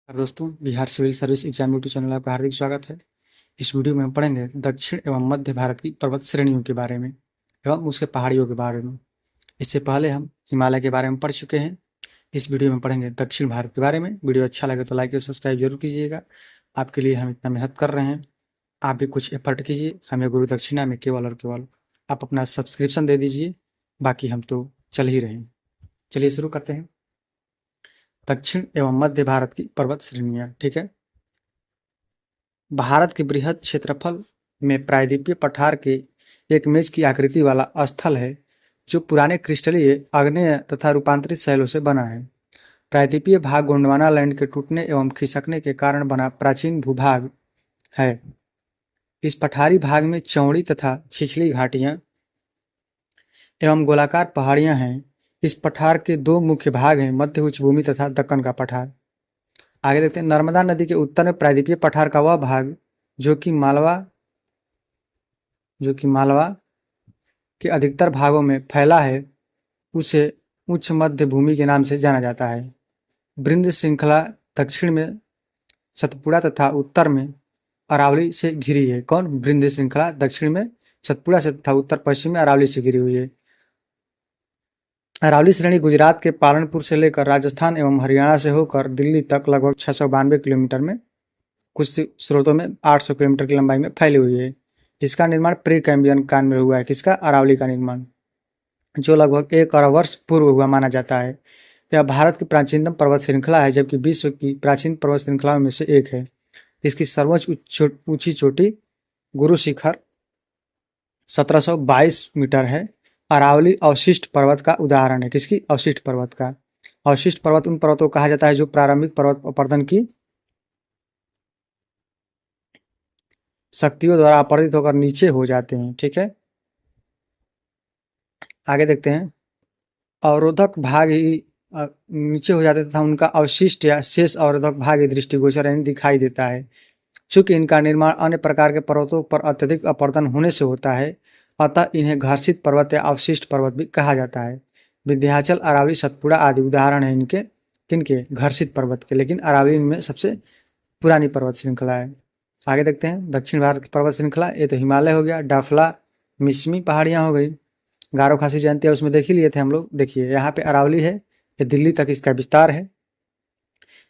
दोस्तों, Bihar civil service exam YouTube channel में आपका हार्दिक स्वागत है। इस वीडियो में हम पढ़ेंगे दक्षिण एवं मध्य भारत की पर्वत श्रेणियों के बारे में एवं उसके पहाड़ियों के बारे में। इससे पहले हम हिमालय के बारे में पढ़ चुके हैं। इस वीडियो में पढ़ेंगे दक्षिण भारत के बारे में। वीडियो अच्छा लगे तो लाइक और सब्सक्राइब जरूर कीजिएगा। आपके लिए हम इतना मेहनत कर रहे हैं, आप भी कुछ एफर्ट कीजिए। हमें गुरु दक्षिणा में केवल और केवल आप अपना सब्सक्रिप्शन दे दीजिए, बाकी हम तो चल ही रहे हैं। चलिए शुरू करते हैं। दक्षिण एवं मध्य भारत की पर्वत श्रेणियाँ। ठीक है, भारत के बृहद क्षेत्रफल में प्रायद्वीपीय पठार के एक मेज की आकृति वाला स्थल है, जो पुराने क्रिस्टलीय, आग्नेय तथा रूपांतरित शैलों से बना है। प्रायद्वीपीय भाग गोंडवाना लैंड के टूटने एवं खिसकने के कारण बना प्राचीन भूभाग है। इस पठारी भाग में चौड़ी तथा छिछली घाटियां एवं गोलाकार पहाड़ियां हैं। इस पठार के दो मुख्य भाग हैं, मध्य उच्च भूमि तथा दक्कन का पठार। आगे देखते हैं। नर्मदा नदी के उत्तर में प्रायद्वीपीय पठार का वह भाग जो कि मालवा के अधिकतर भागों में फैला है, उसे उच्च मध्य भूमि के नाम से जाना जाता है। विंध्य श्रृंखला दक्षिण में सतपुड़ा तथा उत्तर में अरावली से घिरी है। कौन? विंध्य श्रृंखला दक्षिण में सतपुड़ा से तथा उत्तर पश्चिम में अरावली से घिरी हुई है। अरावली श्रेणी गुजरात के पालनपुर से लेकर राजस्थान एवं हरियाणा से होकर दिल्ली तक लगभग 692 किलोमीटर में, कुछ स्रोतों में 800 किलोमीटर की लंबाई में फैली हुई है। इसका निर्माण प्री कैम्बियन काल में हुआ है। किसका? अरावली का निर्माण, जो लगभग 1 अरब वर्ष पूर्व हुआ माना जाता है। यह भारत की प्राचीनतम पर्वत श्रृंखला है, जबकि विश्व की प्राचीन पर्वत श्रृंखलाओं में से एक है। इसकी सर्वोच्च ऊंची चोटी गुरु शिखर 1722 मीटर है। अरावली अवशिष्ट पर्वत का उदाहरण है। किसकी? अवशिष्ट पर्वत का। अवशिष्ट पर्वत उन पर्वतों को कहा जाता है जो प्रारंभिक पर्वत अपर्दन की शक्तियों द्वारा अपरदित होकर नीचे हो जाते हैं। ठीक है, आगे देखते हैं। अवरोधक भाग ही नीचे हो जाते तथा उनका अवशिष्ट या शेष अवरोधक भाग ही दृष्टिगोचर यानी दिखाई देता है। चूंकि इनका निर्माण अन्य प्रकार के पर्वतों पर अत्यधिक अपरदन होने से होता है, अतः इन्हें घर्षित पर्वत या अवशिष्ट पर्वत भी कहा जाता है। विंध्याचल, अरावली, सतपुड़ा आदि उदाहरण है इनके। किनके? घर्षित पर्वत के। लेकिन अरावली इनमें सबसे पुरानी पर्वत श्रृंखला है। आगे देखते हैं। दक्षिण भारत की पर्वत श्रृंखला, ये तो हिमालय हो गया, डाफला मिसमी पहाड़ियां हो गई, गारो खासी जयंती उसमें देख ही लिए थे हम लोग। देखिए यहाँ पे अरावली है, ये दिल्ली तक इसका विस्तार है।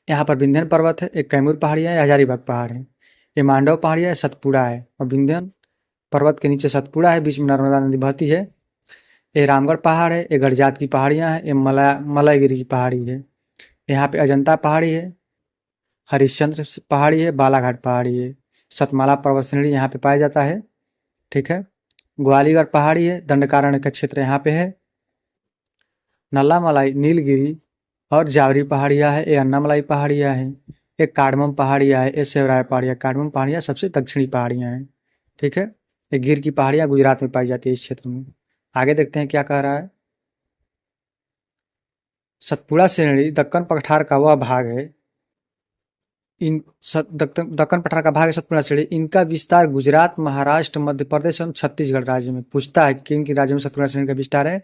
यहाँ पर विंध्यन पर्वत है, एक कैमूर पहाड़ियाँ है, हजारीबाग पहाड़ है, ये मांडव पहाड़ियाँ है, सतपुड़ा है, और विंध्यन पर्वत के नीचे सतपुड़ा है, बीच में नर्मदा नदी बहती है। ये रामगढ़ पहाड़ है, ये गड़जात की पहाड़ियाँ हैं, ये मलयगिरी की पहाड़ी है। यहाँ पे अजंता पहाड़ी है, हरिश्चंद्र पहाड़ी है, बालाघाट पहाड़ी है। सतमाला पर्वत श्रेणी यहाँ पे पाया जाता है। ठीक है, ग्वालीगढ़ पहाड़ी है, दंडकारण्य का क्षेत्र यहाँ पे है। नल्लामलाई, नीलगिरी और जावरी पहाड़ियाँ है, ये अन्नामलाई पहाड़ियाँ हैं। एक कार्डमम पहाड़ियाँ है, ये सेवराय पहाड़ियाँ। कार्डमम पहाड़ियाँ सबसे दक्षिणी पहाड़ियाँ हैं। ठीक है, ये गिर की पहाड़ियाँ गुजरात में पाई जाती है इस क्षेत्र में। आगे देखते हैं क्या कह रहा है। सतपुड़ा श्रेणी दक्कन पठार का वह भाग है, दक्कन पठार का भाग है सतपुड़ा श्रेणी। इनका विस्तार गुजरात, महाराष्ट्र, मध्य प्रदेश एवं छत्तीसगढ़ राज्य में। पूछता है कि किन किन राज्यों में सतपुड़ा श्रेणी का विस्तार है,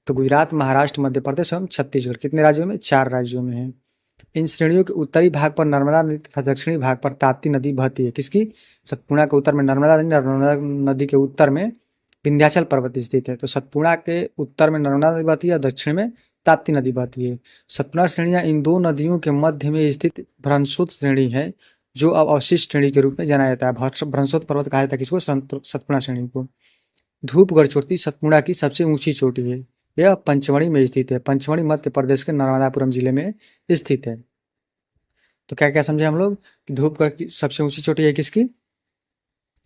तो गुजरात, महाराष्ट्र, मध्य प्रदेश एवं छत्तीसगढ़। कितने राज्यों में? 4 राज्यों में है। इन श्रेणियों के उत्तरी भाग पर नर्मदा नदी तथा दक्षिणी भाग पर ताप्ती नदी बहती है। किसकी? सतपुड़ा के उत्तर में नर्मदा नदी, नर्मदा नदी के उत्तर में विंध्याचल पर्वत स्थित है। तो सतपुड़ा के उत्तर में नर्मदा नदी बहती है, दक्षिण में ताप्ती नदी बहती है। सतपुड़ा श्रेणियां इन दो नदियों के मध्य में स्थित भ्रंशोत श्रेणी है, जो अब अवशिष्ट श्रेणी के रूप में जाना जाता है। भ्रंशोत पर्वत कहा जाता है किसको? सतपुड़ा श्रेणी को। धूपगढ़ चोटी सतपुड़ा की सबसे ऊंची चोटी है। यह पंचमढ़ी में स्थित है। पंचमढ़ी मध्य प्रदेश के नर्मदापुरम जिले में स्थित है। तो क्या क्या समझे हम लोग? धूपगढ़ की सबसे ऊंची चोटी है किसकी?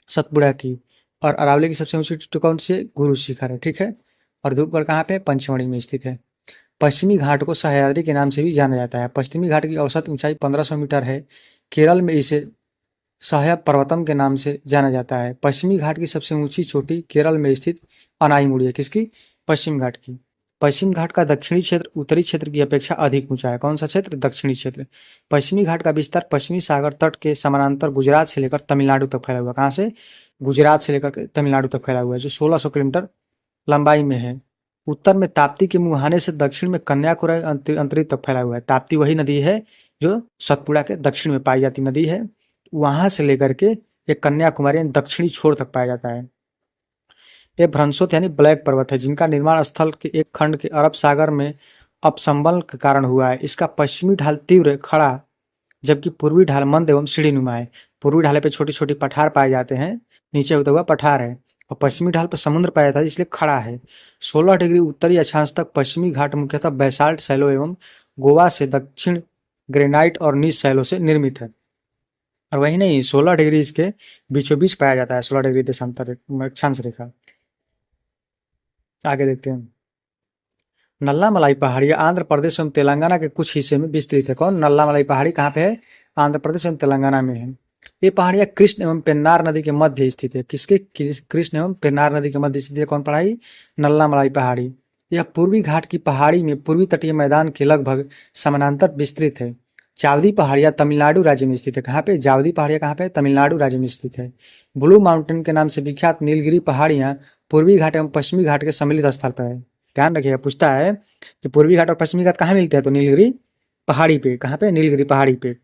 सतपुड़ा की। और अरावली की सबसे ऊंची चोटी कौन सी है? गुरु शिखर है। ठीक है, और धूपगढ़ कहाँ पे? पंचमढ़ी में स्थित है। पश्चिमी घाट को सह्याद्री के नाम से भी जाना जाता है। पश्चिमी घाट की औसत ऊंचाई 1500 मीटर है। केरल में इसे सह्य पर्वतम के नाम से जाना जाता है। पश्चिमी घाट की सबसे ऊंची चोटी केरल में स्थित अनाईमुड़ी है। किसकी? पश्चिम घाट की। पश्चिम घाट का दक्षिणी क्षेत्र उत्तरी क्षेत्र की अपेक्षा अधिक ऊंचा है। कौन सा क्षेत्र? दक्षिणी क्षेत्र। पश्चिमी घाट का विस्तार पश्चिमी सागर तट के समानांतर गुजरात से लेकर तमिलनाडु तक फैला हुआ। कहाँ से? गुजरात से लेकर तमिलनाडु तक फैला हुआ है, जो 1600 किलोमीटर लंबाई में है। उत्तर में ताप्ती के मुहाने से दक्षिण में कन्याकुमारी अंतरिक्ष तक फैला हुआ है। ताप्ती वही नदी है जो सतपुड़ा के दक्षिण में पाई जाती नदी है, वहां से लेकर के ये कन्याकुमारी दक्षिणी छोर तक पाया जाता है। ये भ्रंशोत यानी ब्लैक पर्वत है, जिनका निर्माण स्थल के एक खंड के अरब सागर में अपसंबल के कारण हुआ है। इसका पश्चिमी ढाल तीव्र खड़ा, जबकि पूर्वी ढाल मंद एवं सीढ़ीनुमा है। पूर्वी ढाल पे छोटी छोटी पठार पाए जाते हैं, नीचे होता हुआ पठार है, और पश्चिमी ढाल पर समुद्र पाया जाता है, इसलिए खड़ा है। 16 डिग्री उत्तरी अक्षांश तक पश्चिमी घाट मुख्यतः बैसाल्ट शैलों एवं गोवा से दक्षिण ग्रेनाइट और नीच शैलों से निर्मित है। और वही नहीं, 16 डिग्री इसके बीचों बीच पाया जाता है, 16 डिग्री देशांतर अक्षांश रेखा। आगे देखते हैं। नल्ला मलाई पहाड़ी आंध्र प्रदेश एवं तेलंगाना के कुछ हिस्से में विस्तृत है। कौन? नल्ला मलाई पहाड़ी कहाँ पे है? आंध्र प्रदेश एवं तेलंगाना में है। ये पहाड़ियाँ कृष्ण एवं पेन्नार नदी के मध्य स्थित है। किसके? कृष्ण एवं पेन्नार नदी के मध्य स्थित है। कौन पहाड़ी? नल्ला मलाई पहाड़ी। यह पूर्वी घाट की पहाड़ी में पूर्वी तटीय मैदान के लगभग समानांतर विस्तृत है। जावदी पहाड़ियाँ तमिलनाडु राज्य में स्थित है। कहाँ पे? जावदी पहाड़ियाँ कहाँ पे? तमिलनाडु राज्य में स्थित है। ब्लू माउंटेन के नाम से विख्यात नीलगिरी पहाड़ियाँ पूर्वी घाट एवं पश्चिमी घाट के सम्मिलित स्थल पर है। ध्यान रखिएगा, पूछता है कि पूर्वी घाट और पश्चिमी घाट कहाँ मिलते हैं, तो नीलगिरी पहाड़ी पे। कहाँ पे? नीलगिरी पहाड़ी पे।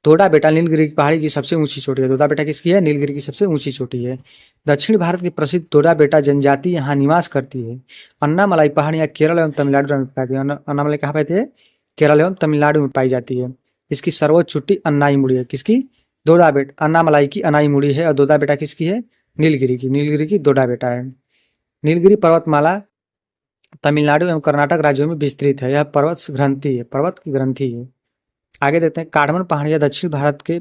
दोडा बेटा नीलगिरी पहाड़ी की सबसे ऊंची चोटी है। दोडा बेटा किसकी है? नीलगिरी की सबसे ऊंची चोटी है। दक्षिण भारत की प्रसिद्ध दोडा बेटा जनजाति यहाँ निवास करती है। अन्नामलाई पहाड़ियाँ केरल एवं तमिलनाडु में पाई जाती है। अन्नामलाई कहाँ पाई है? केरल एवं तमिलनाडु में पाई जाती है। इसकी सर्वोच्च चोटी अन्नाई मुड़ी है। किसकी? दोडा बेटा। अन्नामलाई की अनाई मुड़ी है, और दोडा बेटा किसकी है? नीलगिरी की। नीलगिरी की दोडा बेटा है। नीलगिरी पर्वतमाला तमिलनाडु एवं कर्नाटक राज्यों में विस्तृत है। यह पर्वत ग्रंथि है, पर्वत की ग्रंथि है। आगे देखते हैं। कार्डमन पहाड़ियाँ दक्षिण भारत के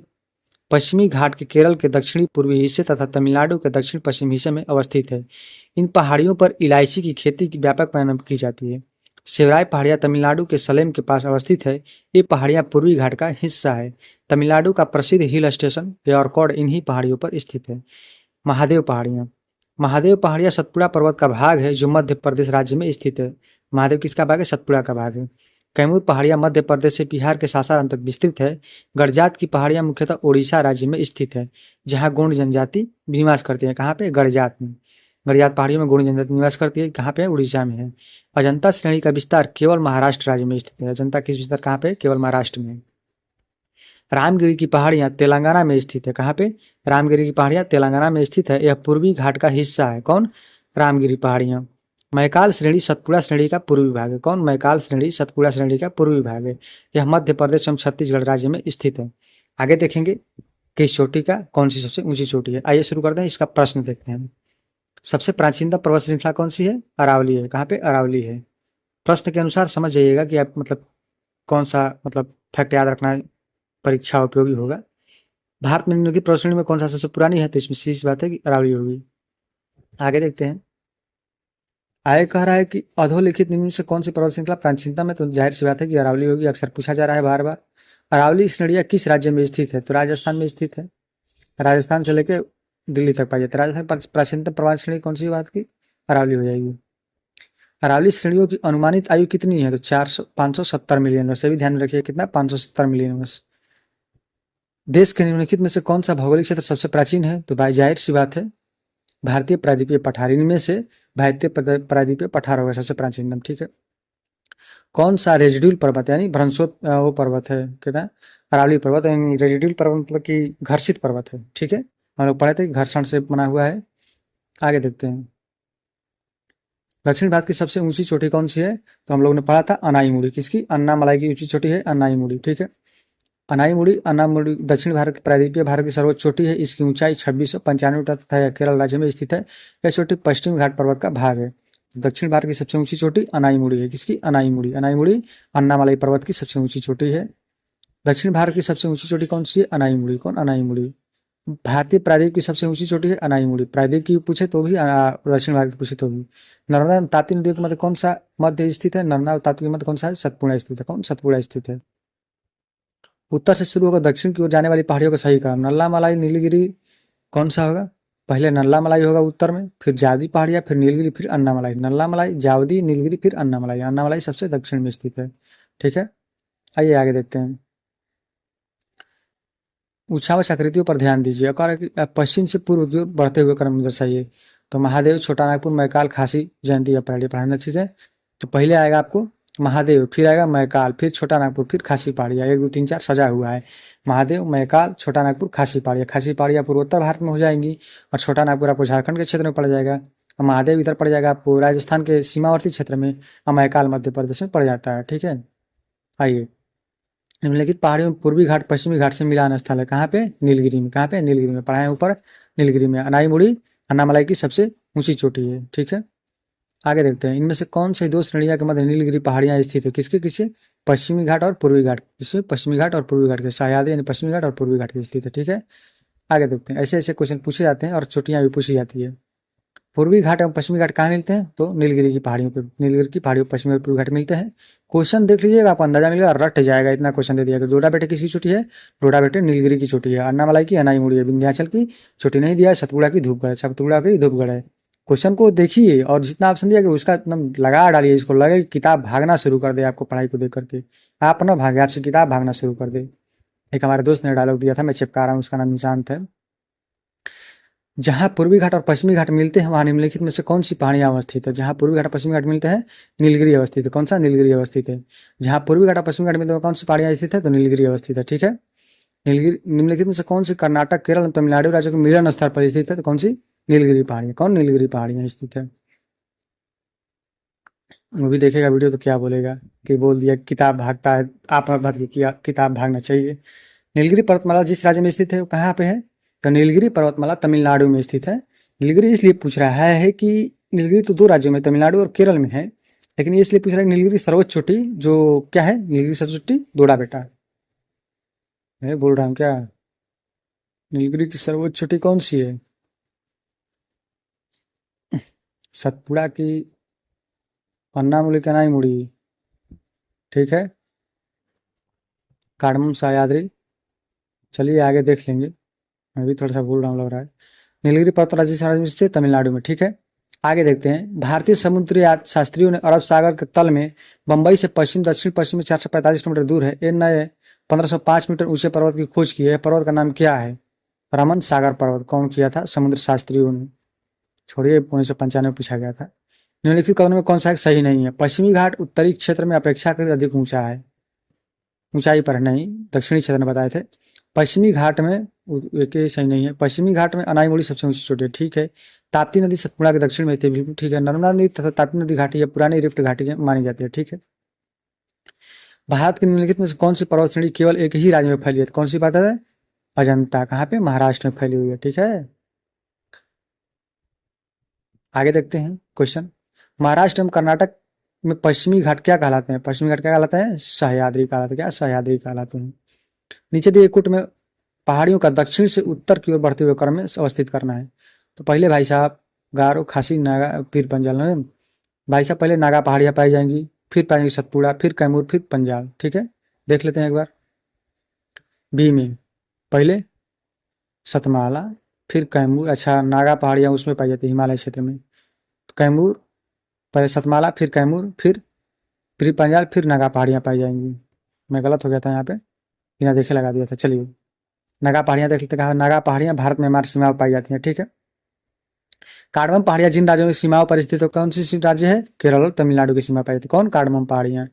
पश्चिमी घाट के केरल के दक्षिणी पूर्वी हिस्से तथा तमिलनाडु के दक्षिण पश्चिमी हिस्से में अवस्थित है। इन पहाड़ियों पर इलायची की खेती की व्यापक पैमाने पर की जाती है। सेवराय पहाड़ियाँ तमिलनाडु के सलेम के पास अवस्थित है। ये पहाड़ियाँ पूर्वी घाट का हिस्सा है। तमिलनाडु का प्रसिद्ध हिल स्टेशन पेयरकॉड इन्हीं पहाड़ियों पर स्थित है। महादेव पहाड़ियाँ। महादेव पहाड़ियाँ सतपुड़ा पर्वत का भाग है, जो मध्य प्रदेश राज्य में स्थित है। महादेव किसका भाग है? सतपुड़ा का भाग है। कैमूर पहाड़ियाँ मध्य प्रदेश से बिहार के सासाराम तक विस्तृत है। गड़जात की पहाड़ियाँ मुख्यतः उड़ीसा राज्य में स्थित है, जहाँ गोंड जनजाति निवास करती है। कहाँ पे? गड़जात में। गड़जात पहाड़ियों में गोंड जनजाति निवास करती है। कहाँ पे? उड़ीसा में है। अजंता श्रेणी का विस्तार केवल महाराष्ट्र राज्य में स्थित है। अजंता किस विस्तार कहाँ पे? केवल महाराष्ट्र में। रामगिरी की पहाड़ियाँ तेलंगाना में स्थित है। कहाँ पे? रामगिरी की पहाड़ियाँ तेलंगाना में स्थित है। यह पूर्वी घाट का हिस्सा है। कौन? रामगिरी पहाड़ियाँ। मैकाल श्रेणी सतपुड़ा श्रेणी का पूर्वी भाग है। कौन? मैकाल श्रेणी सतपुड़ा श्रेणी का पूर्वी भाग है। यह मध्य प्रदेश एवं छत्तीसगढ़ राज्य में स्थित है। आगे देखेंगे किस चोटी का कौन सी सबसे ऊंची चोटी है। आइए शुरू करते हैं, इसका प्रश्न देखते हैं। सबसे प्राचीनतम पर्वत श्रृंखला कौन सी है? अरावली है। कहाँ पे? अरावली है। प्रश्न के अनुसार समझ जाइएगा कि आप कौन सा फैक्ट याद रखना परीक्षा उपयोगी होगा। भारत में निम्नलिखित पर्वत श्रेणी में कौन सा सबसे पुरानी है, तो इसमें सीधी बात है कि अरावली होगी। आगे देखते हैं। आगे कह रहा है कि अधोलिखित निम्न से कौन सी पर्वत श्रृंखला प्राचीनतम है, तो जाहिर सी बात है कि अरावली होगी। अक्सर पूछा जा रहा है बार बार। अरावली श्रेणियाँ किस राज्य में स्थित है, तो राजस्थान में स्थित है। राजस्थान से लेकर दिल्ली तक पाई जाती है। राजस्थान प्राचीनतम पर्वत श्रेणी कौन सी बात की? अरावली हो जाएगी। अरावली श्रेणियों की अनुमानित आयु कितनी है, तो 570 मिलियन वर्ष। भी ध्यान रखिए कितना? 570 मिलियन वर्ष। देश के निम्नलिखित में से कौन सा भौगोलिक क्षेत्र सबसे प्राचीन है, तो भाई जाहिर सी बात है भारतीय प्रायद्वीपीय पठार। इनमें से भारतीय प्रायद्वीपीय पठार होगा सबसे प्राचीनतम। ठीक है। कौन सा रेजिड्यूल पर्वत यानी भ्रंशोत वो पर्वत है, कितना? अरावली पर्वत। यानी रेजिड्यूल पर्वत मतलब कि घर्षित पर्वत है। ठीक है, हम लोग पढ़े थे घर्षण से बना हुआ है। आगे देखते हैं। दक्षिण भारत की सबसे ऊंची चोटी कौन सी है, तो हम लोगों ने पढ़ा था अनाईमुड़ी। किसकी? अन्नामलाई की ऊंची चोटी है अनाईमुड़ी। ठीक है। अन्नामुड़ी दक्षिण भारत प्रायद्वीपीय भारत की सर्वोच्च चोटी है। इसकी ऊंचाई 2695 मीटर तथा यह केरल राज्य में स्थित है। यह चोटी पश्चिम घाट पर्वत का भाग है। दक्षिण भारत की सबसे ऊंची चोटी अनाईमुड़ी है। किसकी? अनाईमुड़ी। अनाईमुड़ी अन्नामलाई पर्वत की सबसे ऊंची चोटी है। दक्षिण भारत की सबसे ऊंची चोटी कौन सी है? अनाईमुड़ी। कौन? अनाईमुड़ी। भारतीय प्रायद्वीप की सबसे ऊंची चोटी है अनाईमुड़ी। प्रायद्वीप की पूछे तो भी, दक्षिण भारत की पूछे तो भी। नर्मदा ताप्ती नदियों के मध्य कौन सा मध्य स्थित है? नर्मदा ताप्ती के मध्य कौन सा है? सतपुड़ा स्थित है। कौन? सतपुड़ा स्थित है। उत्तर से शुरू होकर दक्षिण की ओर जाने वाली पहाड़ियों का सही क्रम। नल्ला मलाई नीलगिरी कौन सा होगा? पहले नल्ला मलाई होगा उत्तर में, फिर जावदी पहाड़ियाँ, फिर नीलगिरी, फिर अन्नामलाई। नल्ला मलाई, जावदी, नीलगिरी, फिर अन्नामलाई। अन्नामलाई सबसे दक्षिण में स्थित है। ठीक है। आइए आगे देखते हैं। उछावच आकृतियों पर ध्यान दीजिए और पश्चिम से पूर्व की ओर बढ़ते हुए क्रम में दर्शाइए। तो महादेव, छोटा नागपुर, मैकाल, खासी, जयंती या पहाड़ी पढ़ाना। ठीक है। तो पहले आएगा आपको महादेव, फिर आएगा मैकाल, फिर छोटा नागपुर, फिर खासी पहाड़िया, 1 2 3 4 सजा हुआ है। महादेव, मैकाल, छोटा नागपुर, खासी पहाड़िया। खासी पहाड़िया पूर्वोत्तर भारत में हो जाएंगी और छोटा नागपुर आपको झारखंड के क्षेत्र में पड़ जाएगा। और महादेव इधर पड़ जाएगा आपको राजस्थान के सीमावर्ती क्षेत्र में, और मैकाल मध्य प्रदेश में पड़ जाता है। ठीक है, आइए, निम्नलिखित पहाड़ियों में पूर्वी घाट पश्चिमी घाट से मिलान स्थल है। कहाँ पे? नीलगिरी में। कहाँ पे? नीलगिरी में। पढ़ाए ऊपर नीलगिरी में। अनाईमुड़ी अन्नामलाई की सबसे ऊंची चोटी है। ठीक है, आगे देखते हैं, इनमें से कौन से दो श्रेणियां के मध्य नीलगिरी पहाड़ियां स्थित है? किसके किसके? पश्चिमी घाट और पूर्वी घाट। किसके? पश्चिमी घाट और पूर्वी घाट के, सह्याद्री यानी पश्चिमी घाट और पूर्वी घाट के स्थित है। ठीक है, आगे देखते हैं, ऐसे ऐसे क्वेश्चन पूछे जाते हैं और चोटियां भी पूछी जाती है। पूर्वी घाट एवं पश्चिमी घाट कहाँ मिलते हैं? तो नीलगिरी की पहाड़ियों पे, नीलगिरी की पहाड़ियों पर पश्चिमी और पूर्वी घाट मिलते हैं। क्वेश्चन देख लीजिएगा, आपको अंदाजा मिलेगा, रट जाएगा, इतना क्वेश्चन दे दिया कि डोडा बेटे किसकी चोटी है? डोडा बेटे नीलगिरी की चोटी है। अन्नामलाई की अनाईमुड़ी है। विंध्याचल की चोटी नहीं दिया है, सतपुड़ा की धूपगढ़ है। सतपुड़ा की धूपगढ़ है। क्वेश्चन को देखिए और जितना ऑप्शन दिया कि उसका एकदम लगा डालिए, इसको लगे कि किताब भागना शुरू कर दे आपको पढ़ाई को देख करके, आप ना भागे, आपसे किताब भागना शुरू कर दे। एक हमारे दोस्त ने डायलॉग दिया था, मैं चिपका रहा हूँ, उसका नाम निशांत है। जहाँ पूर्वी घाट और पश्चिमी घाट मिलते हैं वहाँ निम्नलिखित में से कौन सी पहाड़ियाँ अवस्थित है? जहाँ पूर्वी घाट और पश्चिमी घाट मिलते हैं, नीलगिरी अवस्थित है। कौन सा? नीलगिरी अवस्थित है। जहाँ पूर्वी घाट और पश्चिमी घाट मिलते हैं कौन सी पहाड़ियाँ स्थित है? तो नीलगिरी अवस्थित है। ठीक है, नीलगिरी निम्नलिखित में से कौन सी कर्नाटक, केरल और तमिलनाडु राज्यों के मिलन स्थल पर स्थित है? तो कौन सी? नीलगिरी पहाड़ियाँ। कौन? नीलगिरी पहाड़ियाँ स्थित है। वो भी देखेगा वीडियो तो क्या बोलेगा कि बोल दिया किताब भागता है, आप मत भागिए, किया किताब भागना चाहिए। नीलगिरी पर्वतमाला जिस राज्य में स्थित है वो कहाँ पे है? तो नीलगिरी पर्वतमाला तमिलनाडु में स्थित है। नीलगिरी इसलिए पूछ रहा है कि नीलगिरी तो दो राज्यों में, तमिलनाडु और केरल में है, लेकिन ये इसलिए पूछ रहा है नीलगिरी सर्वोच्च चोटी जो क्या है? नीलगिरी सर्वोच्च चोटी दोड़ा बेटा, मैं बोल रहा हूँ क्या? नीलगिरी की सर्वोच्च चोटी कौन सी है? सतपुड़ा की, अन्नामुली की अनाईमुड़ी। ठीक है, काडमम सह्याद्री। चलिए आगे देख लेंगे, मैं भी थोड़ा सा भूल रहा हूँ लग रहा है। नीलगिरी पर्वत राजस्थान में स्थित, तमिलनाडु में। ठीक है, आगे देखते हैं, भारतीय समुद्री शास्त्रियों ने अरब सागर के तल में बंबई से पश्चिम दक्षिण पश्चिम में 445 किलोमीटर दूर है एक नए 1505 मीटर ऊंचे पर्वत की खोज की है। पर्वत का नाम क्या है? रमन सागर पर्वत। कौन किया था? समुद्र शास्त्रियों ने। छोड़िए, 1995 पूछा गया था। निम्नलिखित कथनों में कौन सा एक सही नहीं है? पश्चिमी घाट उत्तरी क्षेत्र में अपेक्षाकृत अधिक ऊंचा है। ऊंचाई पर नहीं, दक्षिणी क्षेत्र में बताए थे। पश्चिमी घाट में एक ही सही नहीं है। पश्चिमी घाट में अनाईमुड़ी सबसे ऊंची चोटी है। ठीक है, ताप्ती नदी सतपुड़ा के दक्षिण में थी, बिल्कुल ठीक है। नर्मदा नदी तथा ताप्ती नदी घाटी है, पुरानी रिफ्ट घाटी मानी जाती है। ठीक है, भारत के निम्नलिखित में से कौन सी पर्वत श्रेणी केवल एक ही राज्य में फैली है? कौन सी बात है? अजंता। कहाँ पे? महाराष्ट्र में फैली हुई है। ठीक है, आगे देखते हैं क्वेश्चन, महाराष्ट्र एवं कर्नाटक में पश्चिमी घाट क्या कहलाते हैं? पश्चिमी घाट क्या कहलाते हैं? सह्याद्री कहलाते हैं। क्या? सह्याद्री कहलाते हैं। नीचे दिए कुट में पहाड़ियों का दक्षिण से उत्तर की ओर बढ़ते हुए क्रम में अवस्थित करना है। तो पहले भाई साहब गारो, खासी, नागा, फिर पंजाल। भाई साहब पहले नागा पहाड़ियाँ पाई जाएंगी, फिर पाएंगे सतपुड़ा, फिर कैमूर, फिर पंजाल। ठीक है, देख लेते हैं एक बार। बी में पहले सतमाला, फिर कैमूर। अच्छा, नागा पहाड़ियाँ उसमें पाई जाती है हिमालय क्षेत्र में, तो कैमूर, पहले सतमाला, फिर कैमूर, फिर पंजाल, फिर नागा पहाड़ियाँ पाई जाएंगी। मैं गलत हो गया था यहाँ पे, बिना देखे लगा दिया था। चलिए, नागा पहाड़ियाँ देख लेते, कहा नागा पहाड़ियाँ भारत में हमारी सीमा पर पाई जाती हैं। ठीक है, कार्डमम पहाड़ियाँ जिन राज्यों में सीमाओं पर स्थित है, कौन सी राज्य है? केरल और तमिलनाडु की सीमा पर जाती है। कौन? कार्डमम पहाड़ियाँ।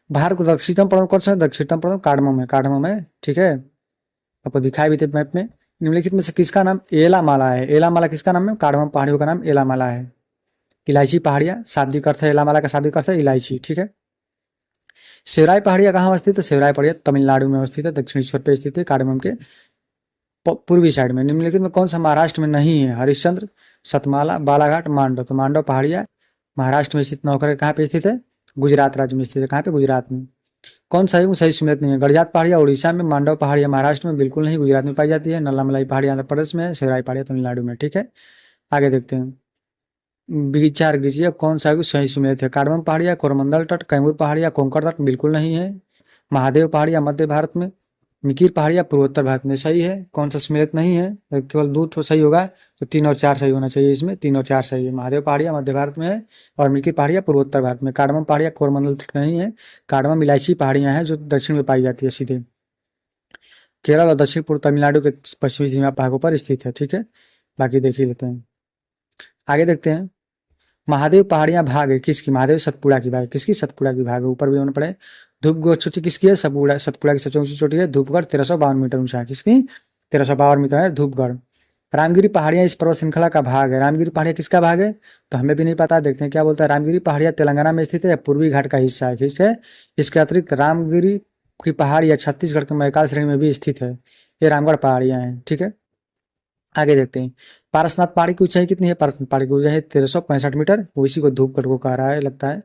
भारत को दक्षिणतम पर्वत कौन सा है? दक्षिणतम पर्वत कार्डमम है, कार्डमम है। ठीक है, आपको दिखाई भी थे मैप में। निम्नलिखित में से किसका नाम एला माला है? एला माला किसका नाम है? कार्डमम पहाड़ियों का नाम एला माला है। इलायची पहाड़ियाँ, शाब्दिक अर्थ है एला माला का, शाब्दिक अर्थ है इलायची। ठीक है, सेवराई पहाड़ियाँ कहाँ अवस्थित है? सेवराई पहाड़ियाँ तमिलनाडु में अवस्थित है, दक्षिणी छोर पर स्थित है, कार्डमम के पूर्वी साइड में। निम्नलिखित में कौन सा महाराष्ट्र में नहीं है? हरिश्चंद्र, सतमाला, बालाघाट, मांडव। तो मांडव पहाड़ियाँ महाराष्ट्र में स्थित न होकर कहाँ पे स्थित है? गुजरात राज्य में स्थित है। कहाँ पे? गुजरात में। कौन सा है? सही सुमेलित नहीं है। गड़जात पहाड़ियाँ उड़ीसा में, मांडव पहाड़ियाँ महाराष्ट्र में बिल्कुल नहीं, गुजरात में पाई जाती है। नल्लामलाई पहाड़ियाँ आंध्र प्रदेश में है, सेवराई पहाड़ियाँ तमिलनाडु में। ठीक है, आगे देखते हैं, विचार कीजिए कौन सा सही सुमेलित है? कार्डमम पहाड़ियाँ, कोरमंडल तट, कैमूर पहाड़ियाँ, कोंकण तट बिल्कुल नहीं है। महादेव पहाड़ियाँ मध्य भारत में, मिकिर पहाड़ियाँ पूर्वोत्तर भारत में। सही है, कौन सा सम्मिलित नहीं है? तो केवल दो तो सही होगा, तो 3 और 4 सही होना चाहिए। इसमें 3 और 4 सही है। महादेव पहाड़ियाँ मध्य भारत में है और मिकिर पहाड़ियाँ पूर्वोत्तर भारत में। कार्डमम पहाड़ियाँ कोरमंडल तट नहीं है। कार्डमम इलायची पहाड़ियाँ हैं जो दक्षिण में पाई जाती है, सीधे केरल और दक्षिण पूर्व तमिलनाडु के पश्चिमी सीमा भागों पर स्थित है। ठीक है, बाकी देख ही लेते हैं, आगे देखते हैं। महादेव पहाड़ियां भाग है किसकी, महादेव सतपुड़ा की भाग है, किसकी, सतपुड़ा की भाग है। ऊपर भी होने पड़े। धूपगढ़ चोटी किसकी है, सतपुड़ा, सतपुड़ा की सबसे ऊंची चोटी है धूपगढ़, 1352 मीटर ऊंचा है, किसकी, 1352 मीटर है धूपगढ़। रामगिरी पहाड़ियां इस पर्वत श्रृंखला का भाग है। रामगिरी पहाड़ियां किसका भाग है, तो हमें भी नहीं पता, देखते हैं क्या बोलता है। रामगिरी पहाड़ियां तेलंगाना में स्थित है, पूर्वी घाट का हिस्सा है, ठीक है। इसके अतिरिक्त रामगिरी की पहाड़ियां छत्तीसगढ़ के मैकाल श्रेणी में भी स्थित है। ये रामगढ़ पहाड़ियां हैं, ठीक है। आगे देखते हैं। पारसनाथ पहाड़ी की ऊंचाई कितनी है, पारसनाथ पहाड़ी की ऊंचाई है 1365 मीटर, वो इसी को धूपगढ़ को कह रहा है लगता है।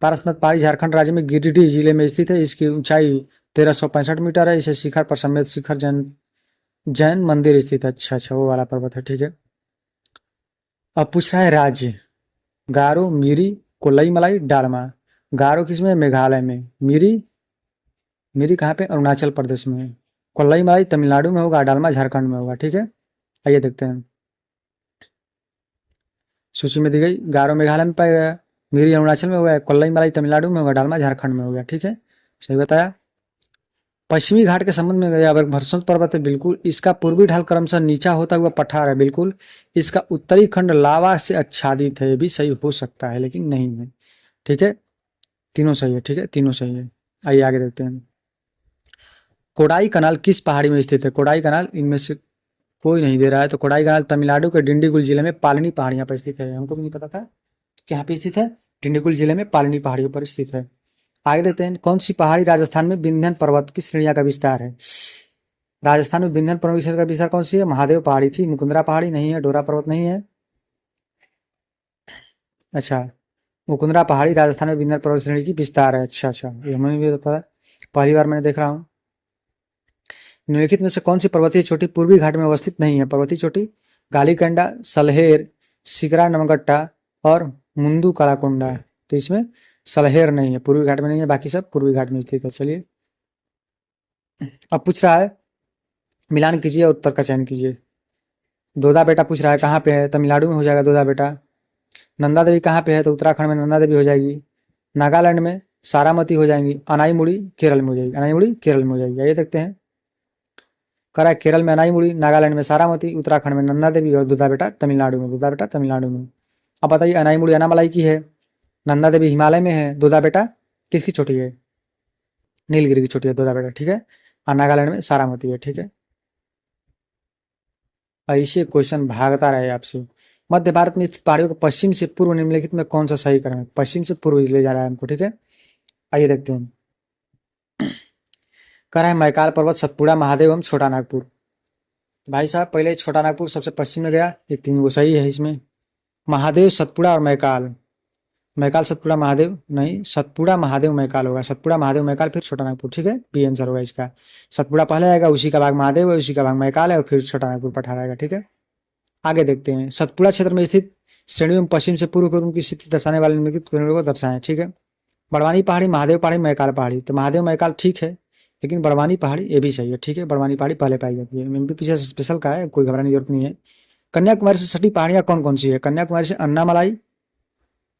पारसनाथ पहाड़ी झारखंड राज्य में गिरिडीह जिले में स्थित है, इसकी ऊंचाई 1365 मीटर है। इसे शिखर पर समेत शिखर जैन जैन मंदिर स्थित है। अच्छा अच्छा, वो वाला पर्वत है, ठीक है। अब पूछ रहा है राज्य, गारो, मिरी, कोल्लई मलाई, डालमा। गारो किसमें, मेघालय में। मिरी, मिरी कहाँ पे, अरुणाचल प्रदेश में। कोल्लई मलाई तमिलनाडु में होगा, डालमा झारखंड में होगा, ठीक है। आइए देखते हैं, सूची में दी गई। गारो मेघालय में पाया गया, मिरी अरुणाचल में होगा, कोल्लई मलाई तमिलनाडु में होगा, डालमा झारखंड में होगा, ठीक है, सही बताया। पश्चिमी घाट के संबंध में गया भरसों पर्वत है, बिल्कुल। इसका पूर्वी ढाल क्रमशः नीचा होता हुआ पठार है, बिल्कुल। इसका उत्तरी खंड लावा से आच्छादित है, ये भी सही हो सकता है लेकिन नहीं है, ठीक है। तीनों सही है, ठीक है, तीनों सही है। आइए आगे देखते हैं। कोडाई कनाल किस पहाड़ी में स्थित है, कोडाई कनाल इनमें से कोई नहीं दे रहा है, तो कोडाई कनाल तमिलनाडु के डिंडीगुल जिले में पालनी पहाड़ियां पर स्थित है। हमको भी नहीं पता था क्या पे स्थित है, डिंडीगुल जिले में पालनी पहाड़ियों पर स्थित है। आगे देखते हैं। कौन सी पहाड़ी राजस्थान में विंध्य पर्वत की श्रेणियां का विस्तार है। राजस्थान में विंध्य पर्वत की श्रेणी का विस्तार कौन सी है, महादेव पहाड़ी थी, मुकुंदरा पहाड़ी नहीं है, डोरा पर्वत नहीं है। अच्छा, मुकुंदरा पहाड़ी राजस्थान में विंध्य पर्वत श्रेणी की विस्तार है। अच्छा अच्छा, ये हमें भी पता है, पहली बार मैंने देख रहा हूँ। निम्नलिखित में से कौन सी पर्वतीय चोटी पूर्वी घाट में अवस्थित नहीं है। पर्वतीय चोटी, गालीकंडा, सलहेर, सिकरा नमगट्टा और मुंदू कालाकोंडा। तो इसमें सलहेर नहीं है, पूर्वी घाट में नहीं है, बाकी सब पूर्वी घाट में स्थित है। चलिए अब पूछ रहा है, मिलान कीजिए और उत्तर का चयन कीजिए। दोदा बेटा पूछ रहा है कहाँ पे है, तमिलनाडु में हो जाएगा दोदा बेटा। नंदा देवी कहाँ पे है, तो उत्तराखंड में नंदा देवी हो जाएगी। नागालैंड में सारामती हो जाएंगी। अनाईमुड़ी केरल में हो जाएगी, अनाईमुड़ी केरल में हो जाएगी। आइए देखते हैं। करा है केरल में अनाईमुड़ी, नागालैंड में सारामती, उत्तराखंड में नंदा देवी और दुधा बेटा तमिलनाडु में, दुधा बेटा तमिलनाडु में। अब बताइए, अनाईमुड़ी अनामलाई की है, नंदा देवी हिमालय में है, दुधा बेटा किसकी चोटी है, नीलगिरी की चोटी है दुधा बेटा, ठीक है। और नागालैंड में सारामती है, ठीक है। ऐसे क्वेश्चन भागता रहे आपसे। मध्य भारत में स्थित पहाड़ियों को पश्चिम से पूर्व निम्नलिखित में कौन सा सही क्रम है, पश्चिम से पूर्व ले जा रहा है हमको, ठीक है। आइए देखते हैं। कह रहा है मैकाल पर्वत, सतपुड़ा, महादेव एवं छोटा नागपुर। भाई साहब पहले छोटा नागपुर सबसे पश्चिम में गया, ये तीन वो सही है इसमें। महादेव, सतपुड़ा और मैकाल, मैकाल सतपुड़ा महादेव नहीं, सतपुड़ा महादेव मैकाल होगा, सतपुड़ा महादेव मैकाल फिर छोटा नागपुर, ठीक है, बी आंसर होगा इसका। सतपुड़ा पहले आएगा, उसी का भाग महादेव है, उसी का भाग मैकाल है, और फिर छोटा नागपुर पठार आएगा, ठीक है। आगे देखते हैं। सतपुड़ा क्षेत्र में स्थित श्रेणियों में पश्चिम से पूर्व की ओर उनकी स्थिति दर्शाने वाले निम्नलिखित श्रेणियों को दर्शाएं, ठीक है। बड़वानी पहाड़ी, महादेव पहाड़ी, मैकाल पहाड़ी। तो महादेव मैकाल ठीक है, लेकिन बड़वानी पहाड़ी ये भी सही है, ठीक है। बड़वानी पहाड़ी पहले पाई जाती है, एमपी पीछे स्पेशल का है, कोई घबराने की जरूरत नहीं है। कन्याकुमारी से सटी पहाड़ियां कौन कौन सी है, कन्याकुमारी से अन्नामलाई,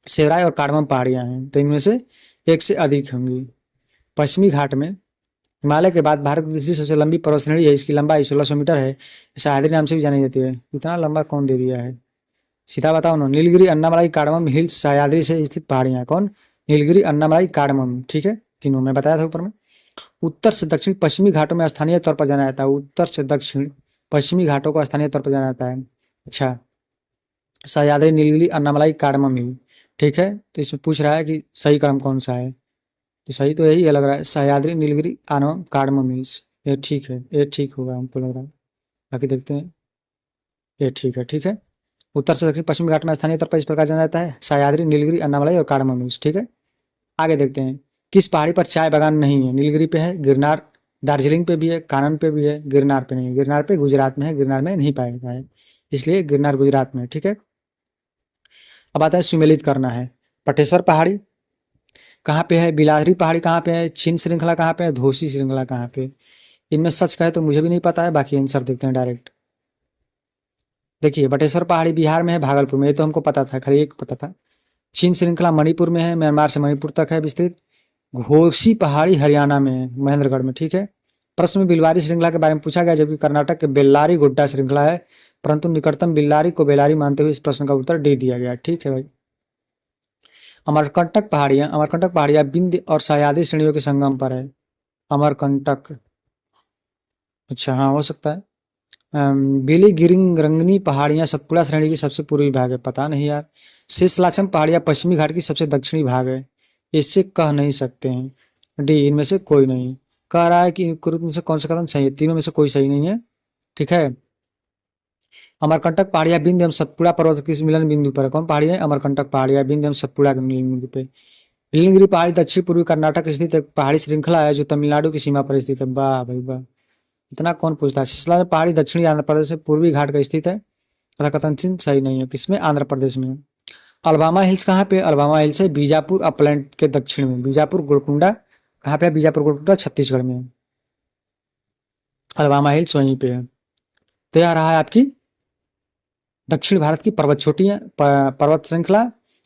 सेवराय और कार्डमम पहाड़ियां हैं, तो इनमें से एक से अधिक होंगी। पश्चिमी घाट में हिमालय के बाद भारत की दूसरी सबसे लंबी पर्वत श्रेणी है, इसकी लंबाई 1600 मीटर है, सह्याद्री नाम से भी जानी जाती है। इतना लंबा कौन दे दिया है, सीधा बताओ ना। नीलगिरी, अन्नामलाई, कार्डमम हिल्स सह्याद्री से स्थित पहाड़ियां कौन, नीलगिरी, अन्नामलाई, कार्डमम, ठीक है, तीनों मैं बताया था ऊपर में। उत्तर से दक्षिण पश्चिमी घाटों में स्थानीय तौर पर जाना जाता है, उत्तर से दक्षिण पश्चिमी घाटों को स्थानीय तौर पर जाना जाता है। अच्छा, सह्याद्री, नीलगिरी, अन्नामलाई, कार्डमम हिल, ठीक है। तो इसमें पूछ रहा है कि सही क्रम कौन सा है, तो सही तो यही है लग रहा है, सह्याद्री, नीलगिरी, आनम, कार्डमम हिल्स, ये ठीक है, ये ठीक होगा हमको लग रहा है। बाकी देखते हैं, ये ठीक है, ठीक है। उत्तर से दक्षिण पश्चिमी घाट में स्थानीय तौर पर इस प्रकार जाना जाता है, सह्याद्री, नीलगिरी, अन्नामलाई और कार्डमम हिल्स, ठीक है। आगे देखते हैं। किस पहाड़ी पर चाय बागान नहीं है, नीलगिरी पे है, गिरनार, दार्जिलिंग पे भी है, कानन पे भी है, गिरनार पे नहीं है। गिरनार पे गुजरात में है, गिरनार में नहीं पाया जाता है, इसलिए गिरनार गुजरात में है, ठीक है। अब आता है सुमेलित करना है। पटेश्वर पहाड़ी कहाँ पे है, बिलासरी पहाड़ी कहाँ पे है, छिन्न श्रृंखला कहाँ पे है, धोसी श्रृंखला कहाँ पे। इनमें सच कहे तो मुझे भी नहीं पता है, बाकी आंसर देखते हैं डायरेक्ट। देखिए, बटेश्वर पहाड़ी बिहार में है, भागलपुर में, ये तो हमको पता था, खाली एक पता था। छिन्न श्रृंखला मणिपुर में है, म्यांमार से मणिपुर तक है विस्तृत। घोसी पहाड़ी हरियाणा में है, महेंद्रगढ़ में, ठीक है। प्रश्न में बिलवारी श्रृंखला के बारे में पूछा गया, जबकि कर्नाटक के बेल्लारी गुड्डा श्रृंखला है, परंतु निकटतम बिल्लारी को बेलारी मानते हुए इस प्रश्न का उत्तर डी दिया गया, ठीक है भाई। अमरकंटक पहाड़ियाँ विंध्य और सह्याद्री श्रेणियों के संगम पर है। अमरकंटक, अच्छा हाँ हो सकता है। बिलिगिरिंग रंगनी पहाड़ियाँ सतपुड़ा श्रेणी की सबसे पूर्वी भाग है, पता नहीं यार। शेषलाचम पहाड़ियाँ पश्चिमी घाट की सबसे दक्षिणी भाग है, इससे कह नहीं सकते हैं। डी, इनमें से कोई नहीं। कह रहा है कि कुरुप में से कौन सा कथन सही है, तीनों में से कोई सही नहीं है, ठीक है। अमरकंटक पहाड़ियाँ विंध्य एवं सतपुड़ा पर्वत के मिलन बिंदु पर है। कौन पहाड़ी है? अमरकंटक पहाड़ियाँ विंध्य एवं सतपुड़ा के मिलन बिंदु पे। नीलगिरी पहाड़ी दक्षिण पूर्वी कर्नाटक स्थित एक पहाड़ी श्रृंखला है जो तमिलनाडु की सीमा पर स्थित है। वाह भाई वाह, इतना कौन पूछता है। सिसला पहाड़ी दक्षिणी आंध्र प्रदेश में पूर्वी घाट का स्थित है, तथा कथन चिन्ह सही नहीं है। किसमें? आंध्र प्रदेश में। अल्बामा हिल्स कहाँ पे? अल्बामा हिल्स है बीजापुर अपलैंड के दक्षिण में। बीजापुर गोलकुंडा कहाँ पे है? बीजापुर गोलकुंडा छत्तीसगढ़ में है। अल्बामा हिल्स वहीं पे है। तो यह रहा है आपकी दक्षिण भारत की पर्वत चोटियां, पर्वत श्रृंखला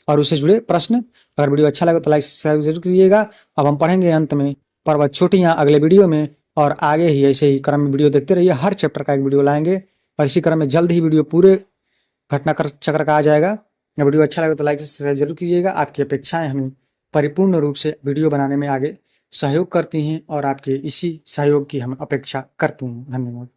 और उससे जुड़े प्रश्न। अगर वीडियो अच्छा लगे तो लाइक सब्सक्राइब जरूर कीजिएगा। अब हम पढ़ेंगे अंत में पर्वत चोटियां अगले वीडियो में, और आगे ही ऐसे ही क्रम में वीडियो देखते रहिए। हर चैप्टर का एक वीडियो लाएंगे, और इसी क्रम में जल्द ही वीडियो पूरे घटनाक्रम चक्र का आ जाएगा। वीडियो अच्छा लगे तो लाइक सब्सक्राइब जरूर कीजिएगा। आपकी अपेक्षाएं हमें परिपूर्ण रूप से वीडियो बनाने में आगे सहयोग करती हैं, और आपके इसी सहयोग की हम अपेक्षा करते हैं। धन्यवाद।